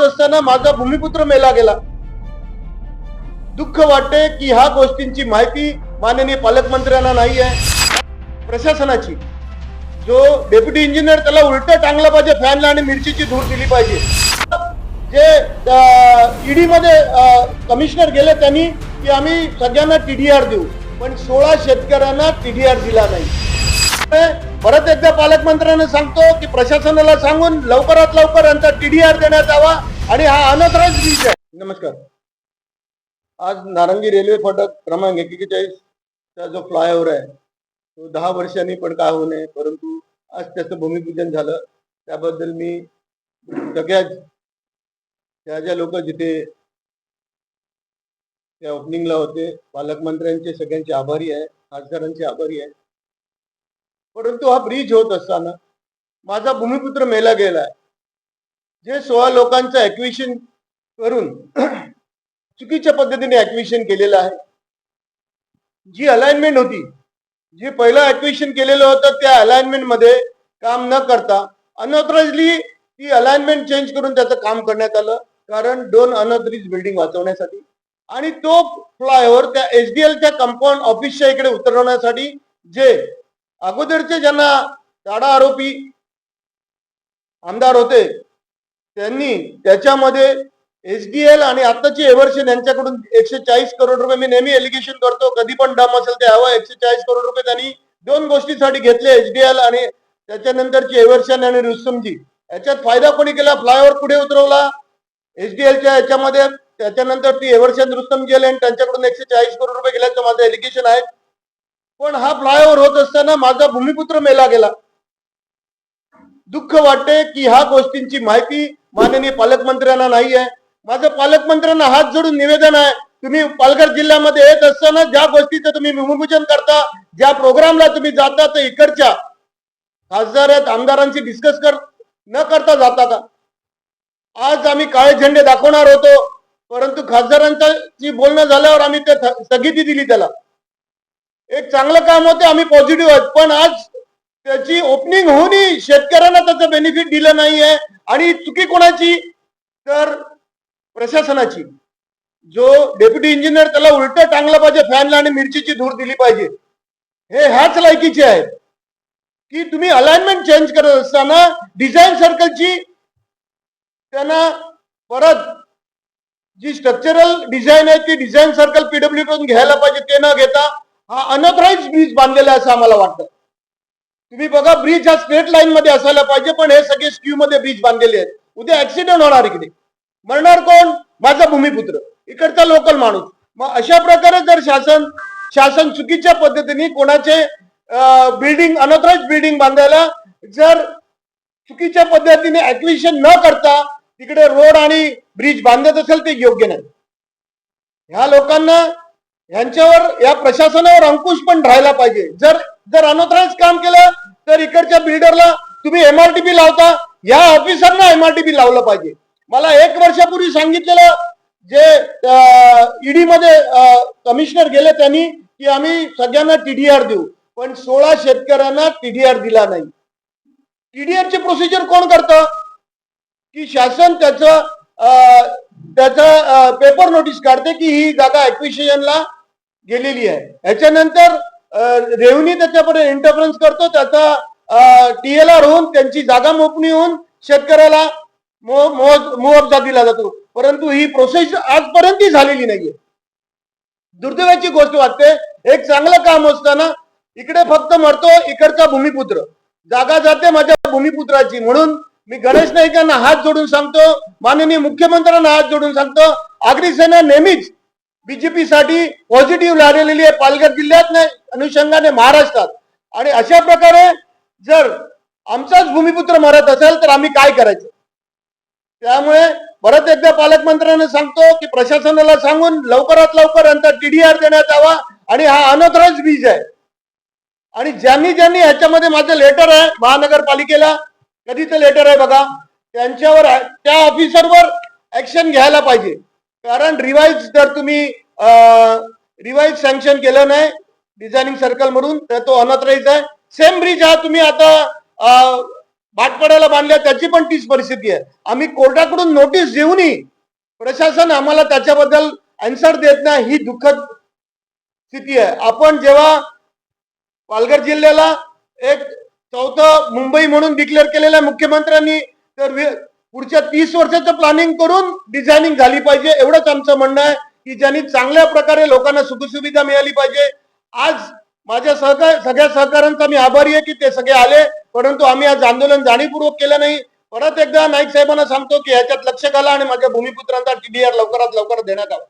असताना माझा भूमिपुत्र मेला गेला. दुःख वाटते की ह्या गोष्टींची माहिती माननीय पालकमंत्र्यांना नाही आहे. प्रशासनाची जो डेप्युटी इंजिनियर त्याला उलट टांगला पाहिजे फॅनला आणि मिरचीची धूर दिली पाहिजे. जे ईडी मध्ये कमिशनर गेले त्यांनी की आम्ही सगळ्यांना टीडीआर देऊ, पण 16 शेतकऱ्यांना टीडीआर दिला नाही. परत एकदा पालकमंत्र्यांना सांगतो की प्रशासनाला सांगून लवकरात लवकर यांचा टीडीआर देण्यात यावा आणि हा अनधिकृत ब्रिज आहे. नमस्कार. आज नारंगी रेल्वे फाटक क्रमांक 41 चा जो फ्लायओव्हर आहे तो 10 वर्षांनी पण काय होऊ नये, परंतु आज त्याचं भूमिपूजन झालं. त्याबद्दल मी सगळ्या ज्या लोक जिथे त्या ओपनिंगला होते पालकमंत्र्यांचे सगळ्यांचे आभारी आहे, खासदारांचे आभारी आहे. परंतु हा ब्रिज होत असताना माझा भूमिपुत्र मेला गेलाय. जे 16 लोकांचं ऍक्विशन करून चुकीच्या पद्धतीने ऍक्विशन केलेलं आहे. जी अलाइनमेंट होती, जे पहिलं ऍक्विशन केलेलं होतं त्या अलाइनमेंट मध्ये काम न करता अनऑथराइजली ती अलाइनमेंट चेंज करून त्याचं काम करण्यात आलं, कारण 2 अनऑथराइज बिल्डिंग वाचवण्यासाठी. आणि तो फ्लायओव्हर त्या एसडीएलच्या कंपाऊंड ऑफिसच्या इकडे उतरवण्यासाठी जे अगोदरचे ज्यांना टाडा आरोपी आमदार होते त्यांनी त्याच्यामध्ये एसडीएल आणि आताची एव्हर्शन यांच्याकडून 140 करोड रुपये, मी नेहमी एलिगेशन करतो कधी पण डम असेल ते हवं, 140 करोड रुपये त्यांनी 2 गोष्टीसाठी घेतले, एसडीएल आणि त्याच्यानंतरची एव्हर्शन आणि रुस्तमजी. याच्यात फायदा कोणी केला? फ्लायओव्हर पुढे उतरवला एसडीएलच्या याच्यामध्ये, त्याच्यानंतर ती एव्हर्शन रुस्तमजी आले आणि त्यांच्याकडून 140 करोड रुपये गेल्याचं माझं एलिगेशन आहे. पण हा फ्लायओव्हर होत असताना माझा भूमिपुत्र मेला गेला. दुःख वाटते की ह्या गोष्टींची माहिती माननीय पालकमंत्र्यांना नाही आहे. माझं पालकमंत्र्यांना हात जोडून निवेदन आहे, तुम्ही पालघर जिल्ह्यामध्ये येत असताना ज्या गोष्टीचं तुम्ही भूमिपूजन करता, ज्या प्रोग्रामला तुम्ही जाता, तर इकडच्या खासदार आमदारांची डिस्कस न करता जाता का? आज आम्ही काळे झेंडे दाखवणार होतो, परंतु खासदारांची बोलणं झाल्यावर आम्ही ते स्थगिती दिली. त्याला एक चांगलं काम होते, आम्ही पॉझिटिव्ह आहोत, पण आज त्याची ओपनिंग होऊनही शेतकऱ्यांना त्याचं बेनिफिट दिलं नाहीये. आणि चुकी कोणाची? तर प्रशासनाची. जो डेप्युटी इंजिनियर त्याला उलट टांगला पाहिजे फॅनला आणि मिरचीची धूर दिली पाहिजे. हे ह्याच लायकीचे आहेत की तुम्ही अलाइनमेंट चेंज करत असताना डिझाईन सर्कलची त्यांना परत जी स्ट्रक्चरल डिझाईन आहे ती डिझाईन सर्कल पीडब्ल्यू कडून घ्यायला पाहिजे, ते न घेता हा अनऑथराइज ब्रिज बांधलेला आहे असं आम्हाला वाटतं. तुम्ही बघा, ब्रिज हा स्ट्रेट लाईन मध्ये असायला पाहिजे, पण हे सगळे स्क्यू मध्ये ब्रिज बांधलेले आहेत. उद्या ऍक्सिडेंट होणार, इकडे मरणार कोण? माझा भूमिपुत्र, इकडचा लोकल माणूस. मग अशा प्रकारे जर शासन चुकीच्या पद्धतीने कोणाचे बिल्डिंग अनऑथराइज बिल्डिंग बांधायला जर चुकीच्या पद्धतीने ऍक्विशन न करता तिकडे रोड आणि ब्रिज बांधत असेल ते योग्य नाही. ह्या लोकांना ह्यांच्यावर, या प्रशासनावर अंकुश पण राहायला पाहिजे. जर अनऑथराइज काम केलं तर इकडच्या बिल्डरला तुम्ही एमआरटीपी लावता, या ऑफिसरना एमआरटीपी लावलं पाहिजे. मला 1 वर्षापूर्वी सांगितलेलं, जे ईडी मध्ये कमिशनर गेले त्यांनी की आम्ही सगळ्यांना टीडीआर देऊ, पण 16 शेतकऱ्यांना टीडीआर दिला नाही. टीडीआरची प्रोसिजर कोण करतं? की शासन त्याचा पेपर नोटीस काढते की ही जागा ऍक्विजिशनला गेलेली आहे. याच्यानंतर रेव्हन्यू त्याच्याकडे इंटरफरन्स करतो, त्याचा टीएलआर होऊन त्यांची जागा मोपणी होऊन शेतकऱ्याला मुआवजा दिला जातो. परंतु ही प्रोसेस आजपर्यंत झालेली नाहीये. दुर्दैवाची गोष्ट वाटते. एक चांगलं काम असताना इकडे फक्त मरतो इकडचा भूमिपुत्र, जागा जाते माझ्या भूमिपुत्राची. म्हणून मी गणेश नाईकांना हात जोडून सांगतो, माननीय मुख्यमंत्र्यांना हात जोडून सांगतो, आगरी सेना नेहमीच बीजेपी साठी पॉझिटिव्ह राहिलेली आहे पालघर जिल्ह्यात, अनुषंगाने महाराष्ट्रात. आणि अशा प्रकारे जर आमचाच भूमिपुत्र मरत असेल तर आम्ही काय करायचं? त्यामुळे परत एकदा पालकमंत्र्यांना सांगतो की प्रशासनाला सांगून लवकरात लवकर यांचा टीडीआर देण्यात यावा आणि हा अनऑथराइज ब्रिज आहे. आणि ज्यांनी ह्याच्यामध्ये माझं लेटर आहे महानगरपालिकेला, कधीचं लेटर आहे बघा, त्यांच्यावर त्या ऑफिसरवर ऍक्शन घ्यायला पाहिजे. कारण रिवाइज जर तुम्ही रिवाइज सँक्शन केलं नाही डिझायनिंग सर्कल मधून तर तो अनऑथराइज आहे. सेम ब्रिज हा तुम्ही आता भाटपाड्याला बांधल्या त्याची पण तीच परिस्थिती आहे. आम्ही कोर्टाकडून नोटीस देऊनही प्रशासन आम्हाला त्याच्याबद्दल आन्सर देत नाही. ही दुःखद स्थिती आहे. आपण जेव्हा पालघर जिल्ह्याला एक चौथं मुंबई म्हणून डिक्लेअर केलेलं आहे मुख्यमंत्र्यांनी, तर पुढच्या 30 वर्षाचं प्लॅनिंग करून डिझायनिंग झाली पाहिजे. एवढंच आमचं म्हणणं आहे की ज्यांनी चांगल्या प्रकारे लोकांना सुखसुविधा मिळाली पाहिजे. आज माझ्या सगळ्या सहकाऱ्यांचा मी आभारी आहे की ते सगळे आले, परंतु आम्ही आज आंदोलन जाणीवपूर्वक केलं नाही. परत एकदा नाईक साहेबांना सांगतो की ह्याच्यात लक्ष घाला आणि माझ्या भूमिपुत्रांचा TDR लवकरात लवकर देण्यात यावा.